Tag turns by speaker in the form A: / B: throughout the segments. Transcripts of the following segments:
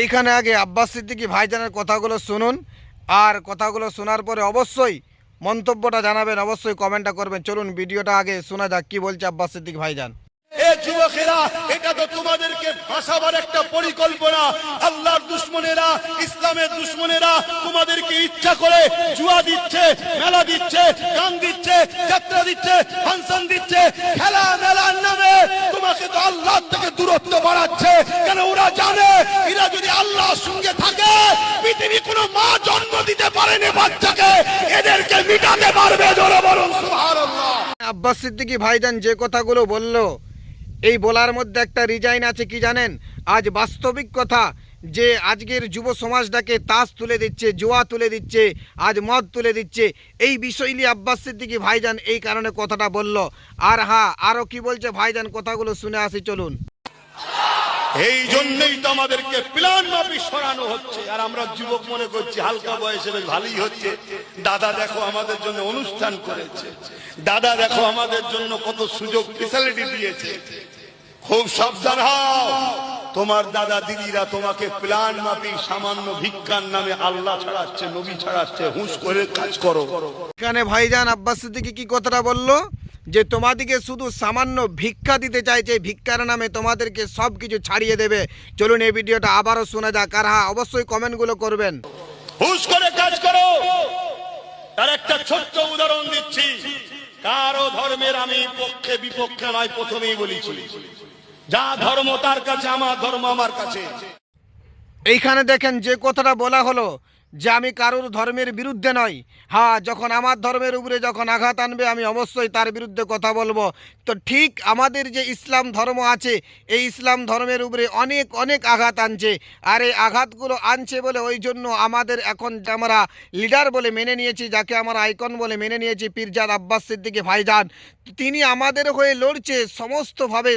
A: এইখানে আগে আব্বাস সিদ্দিকী ভাইজানের কথাগুলো শুনুন, আর কথাগুলো শোনার পরে অবশ্যই মন্তব্যটা জানাবেন, অবশ্যই কমেন্টটা করবেন। চলুন ভিডিওটা আগে শোনা যাক কি বলছে আব্বাস সিদ্দিকী ভাইজান।
B: যুবকেরা, এটা তো তোমাদেরকে ফাঁসাবার একটা পরিকল্পনা। আল্লাহর দুশমনেরা, ইসলামের দুশমনেরা তোমাদেরকে ইচ্ছা করে জুয়া দিচ্ছে, মেলা দিচ্ছে, গান দিচ্ছে, যাত্রা দিচ্ছে, ফাংশন দিচ্ছে, খেলা মেলার নামে তোমাকে তো আল্লাহ থেকে দূরত্ব বাড়াচ্ছে। কেন ওরা জানে এরা যদি আল্লাহর সঙ্গে থাকে পৃথিবী কোনো মা জন্ম দিতে পারেনি বাচ্চাকে, এদেরকে মিটাতে পারবে। জোরে বলুন সুবহানাল্লাহ।
A: আব্বাস সিদ্দিকী ভাইজান যে কথাগুলো বলল, এই বলার মধ্যে একটা রিজাইন আছে কি জানেন? আজ বাস্তবিক কথা যে আজকের যুব সমাজটাকে তাস তুলে দিচ্ছে, জুয়া তুলে দিচ্ছে, আজ মদ তুলে দিচ্ছে, এই বিষয় নিয়ে আব্বাস সিদ্দিকী ভাইজান এই কারণে কথাটা বলল। আর হ্যাঁ, আরও কি বলছে ভাইজান, কথাগুলো শুনে আসি চলুন।
B: এই জন্যই তো আমাদেরকে প্ল্যান মাফিক সরানো হচ্ছে। আর আমরা যুবক মনে করছি হালকা বয়সে বেশ ভালোই হচ্ছে। দাদা দেখো আমাদের জন্য অনুষ্ঠান করেছে, দাদা দেখো আমাদের জন্য কত সুযোগ ফেসিলিটি দিয়েছে। খুব সাবধান হও, তোমার দাদা দিদিরা তোমাকে প্ল্যান মাফিক সামান্য ভিক্ষার নামে আল্লাহ ছাড়াচ্ছে, নবী ছাড়াচ্ছে। হুঁশ করে কাজ করো।
A: এখানে ভাইজান আব্বাস সিদ্দিকী কি কথাটা বলল যে তোমাদেরকে শুধু সামান্য ভিক্ষা দিতে চাইছে, ভিক্ষার নামে তোমাদেরকে সব কিছু ছাড়িয়ে দেবে। চলুন এই ভিডিওটা আবারও শোনা যাক, আর হ্যাঁ অবশ্যই কমেন্টগুলো করবেন।
B: হুঁশ করে কাজ করো। তার একটা ছোট্ট উদাহরণ দিচ্ছি। কারো ধর্মের আমি পক্ষে বিপক্ষে নয়, প্রথমেই বলেছি যা ধর্ম তার কাছে, আমার ধর্ম আমার কাছে।
A: এইখানে দেখেন যে কথাটা বলা হলো যে আমি কারোর ধর্মের বিরুদ্ধে নয়। হ্যাঁ, যখন আমার ধর্মের উপরে যখন আঘাত আনবে আমি অবশ্যই তার বিরুদ্ধে কথা বলবো। তো ঠিক আমাদের যে ইসলাম ধর্ম আছে, এই ইসলাম ধর্মের উপরে অনেক অনেক আঘাত আনছে, আর এই আঘাতগুলো আনছে বলে ওই জন্য আমাদের এখন আমরা লিডার বলে মেনে নিয়েছি, যাকে আমরা আইকন বলে মেনে নিয়েছি, পীরজাদ আব্বাস সিদ্দিকী ভাইজান। তিনি আমাদের হয়ে লড়ছে সমস্তভাবে,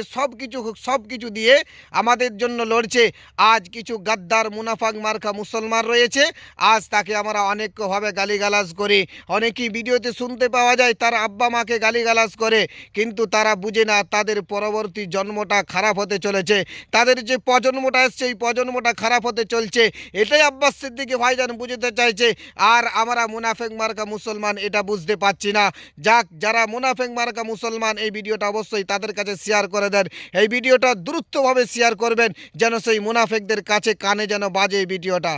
A: সব কিছু দিয়ে আমাদের জন্য লড়ছে। আজ কিছু গাদ্দার মুনাফাক মার্কা মুসলমান রয়েছে, আজ তাকে আমরা অনেকভাবে গালিগালাজ করি। অনেকেই ভিডিওতে শুনতে পাওয়া যায় তার আব্বা মাকে গালিগালাজ করে, কিন্তু তারা বুঝে না তাদের পরবর্তী জন্মটা খারাপ হতে চলেছে, তাদের যে প্রজন্মটা এসছে এই প্রজন্মটা খারাপ হতে চলছে। এটাই আব্বাস সিদ্দিকী ভাইজান বুঝতে চাইছে। আর আমরা মুনাফেক মার্কা মুসলমান এটা বুঝতে পারছি না। যাক, যারা মুনাফেক মার্কা মুসলমান এই ভিডিওটা অবশ্যই তাদের কাছে শেয়ার করে দেন। এই ভিডিওটা দ্রুতভাবে শেয়ার করবেন যেন সেই মুনাফেকদের কাছে কানে যেন বাজে এই ভিডিওটা।